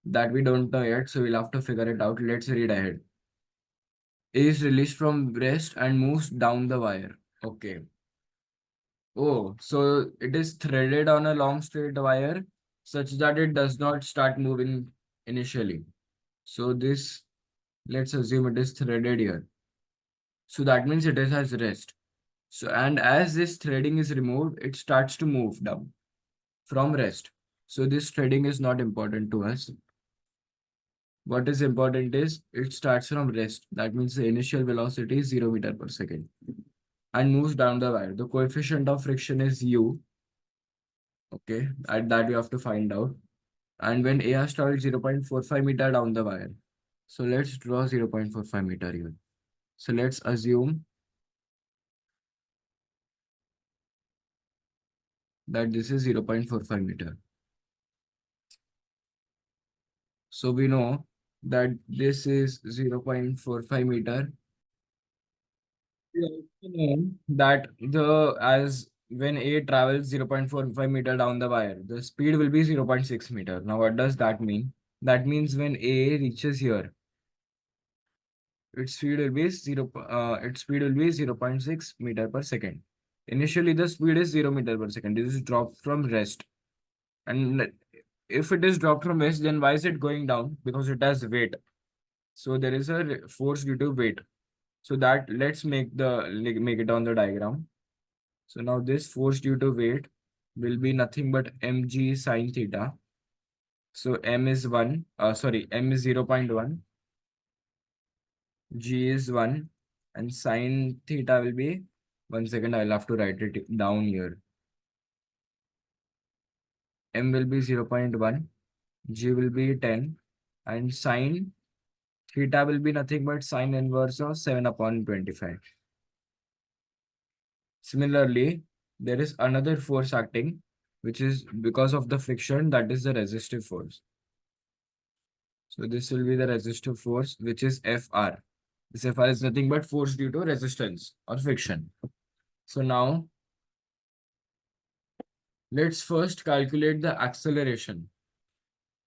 That we don't know yet, so we'll have to figure it out. Let's read ahead. A is released from rest and moves down the wire. Okay. Oh, so it is threaded on a long straight wire such that it does not start moving initially. So this, let's assume it is threaded here. So that means it is has rest. So, and as this threading is removed, it starts to move down from rest. So this threading is not important to us. What is important is it starts from rest. That means the initial velocity is 0 meter per second. and moves down the wire. The coefficient of friction is U. Okay, at that you have to find out. And when A has traveled 0.45 meter down the wire. So let's draw 0.45 meter here. So let's assume that this is 0.45 meter. So we know that this is 0.45 meter. We also know that the as when A travels 0.45 meter down the wire, the speed will be 0.6 meter. Now what does that mean? That means when A reaches here, its speed will be 0.6 meter per second. Initially the speed is 0 meter per second. This is dropped from rest. And if it is dropped from rest, then why is it going down? Because it has weight. So there is a force due to weight. So that let's make it on the diagram. So now this force due to weight will be nothing but mg sine theta. So m is 1, m is 0.1, g is 1, and sine theta will be, 1 second, I'll have to write it down here. M will be 0.1, g will be 10, and sine theta will be nothing but sine inverse of 7 upon 25. Similarly, there is another force acting, which is because of the friction, that is the resistive force. So this will be the resistive force, which is Fr. This Fr is nothing but force due to resistance or friction. So now let's first calculate the acceleration.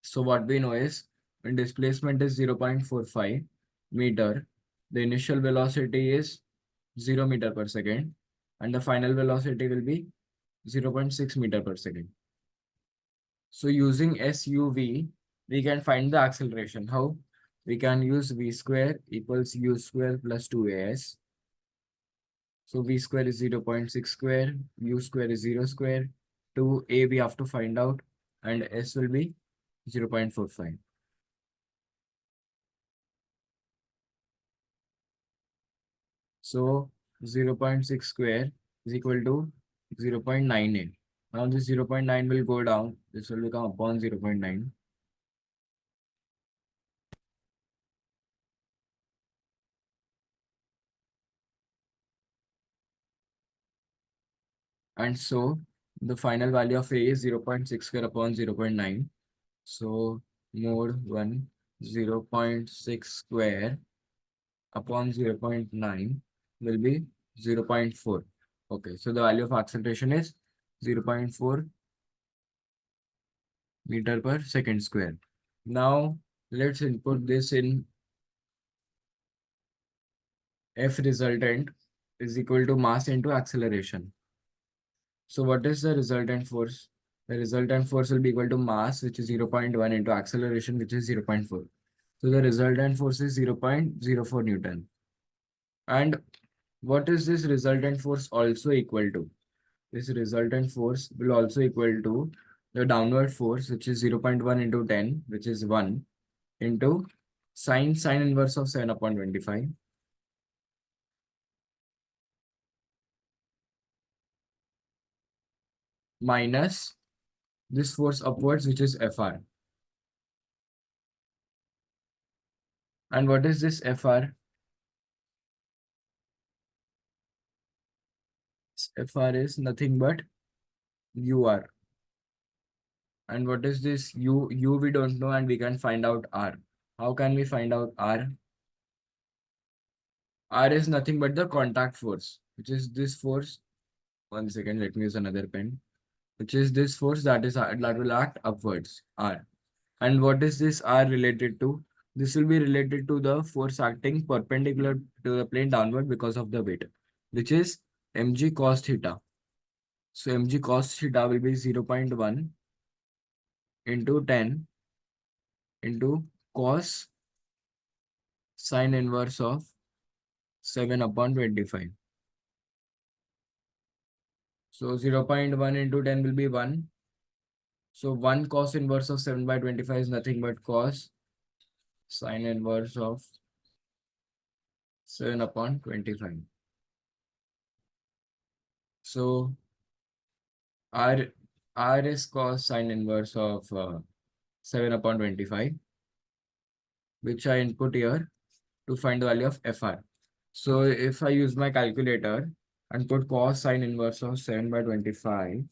So what we know is when displacement is 0.45 meter, the initial velocity is 0 meter per second, and the final velocity will be 0.6 meter per second. So using SUV, we can find the acceleration. How? We can use V square equals U square plus 2AS. So V square is 0.6 square, U square is 0 square, 2A we have to find out, and S will be 0.45. So 0.6 square is equal to 0.98. Now this 0.9 will go down. This will become upon 0.9. And so the final value of A is 0.6 square upon 0.9. So mode 1, 0.6 square upon 0.9 will be 0.4. Okay, so the value of acceleration is 0.4 meter per second square. Now let's input this in F resultant is equal to mass into acceleration. So what is the resultant force? The resultant force will be equal to mass, which is 0.1 into acceleration, which is 0.4. So the resultant force is 0.04 Newton. And what is this resultant force also equal to? This resultant force will also equal to the downward force, which is 0.1 into 10, which is 1, into sine inverse of 7 upon 25, minus this force upwards, which is Fr. And what is this Fr? Fr is nothing but Ur. And what is this U? U we don't know, and we can find out R. How can we find out R? R is nothing but the contact force, which is this force. 1 second, let me use another pen. Which is this force that will act upwards, R. And what is this R related to? This will be related to the force acting perpendicular to the plane downward because of the weight, which is mg cos theta. So mg cos theta will be 0.1 into 10 into cos sine inverse of 7 upon 25. So 0.1 into 10 will be 1. So 1 cos inverse of 7 by 25 is nothing but cos sine inverse of 7 upon 25. So R is cos sine inverse of 7 upon 25, which I input here to find the value of FR. So if I use my calculator and put cos sine inverse of 7 by 25,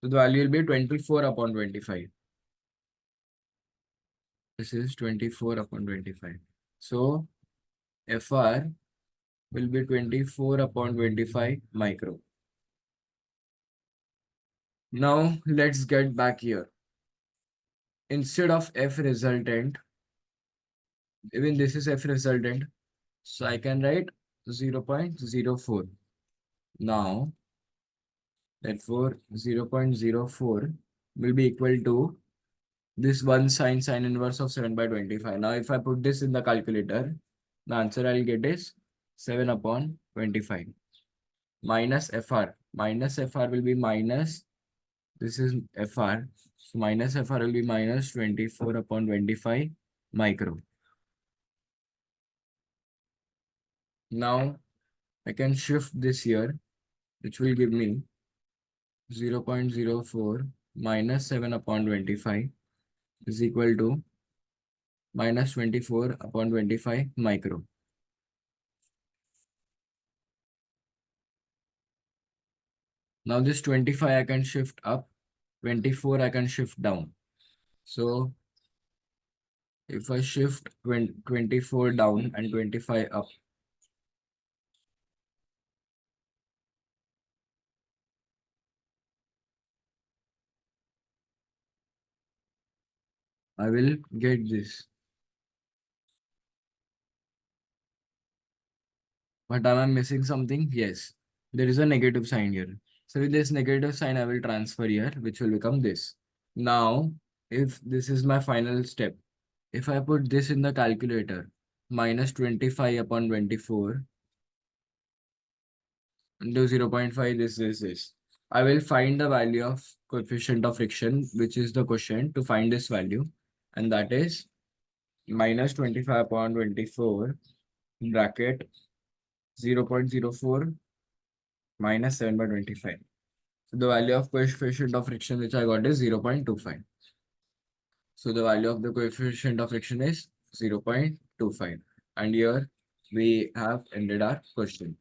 so the value will be 24 upon 25. This is 24 upon 25. So FR will be 24 upon 25 micro. Now let's get back here. Instead of F resultant, even this is F resultant, so I can write 0.04. Now, therefore, 0.04 will be equal to this one sine inverse of 7 by 25. Now, if I put this in the calculator, the answer I'll get is 7 upon 25 minus FR. Minus FR will be minus, this is FR. So minus FR will be minus 24 upon 25 micro. Now, I can shift this here, which will give me 0.04 minus 7 upon 25 is equal to minus 24 upon 25 micro. Now this 25 I can shift up, 24 I can shift down. So if I shift 24 down and 25 up, I will get this. But am I missing something? Yes. There is a negative sign here. So with this negative sign, I will transfer here, which will become this. Now, if this is my final step, if I put this in the calculator, minus 25 upon 24, into 0.5, this. I will find the value of coefficient of friction, which is the question to find this value. And that is minus 25 upon 24, bracket 0.04 minus 7 by 25. So the value of coefficient of friction which I got is 0.25. So the value of the coefficient of friction is 0.25. And here we have ended our question.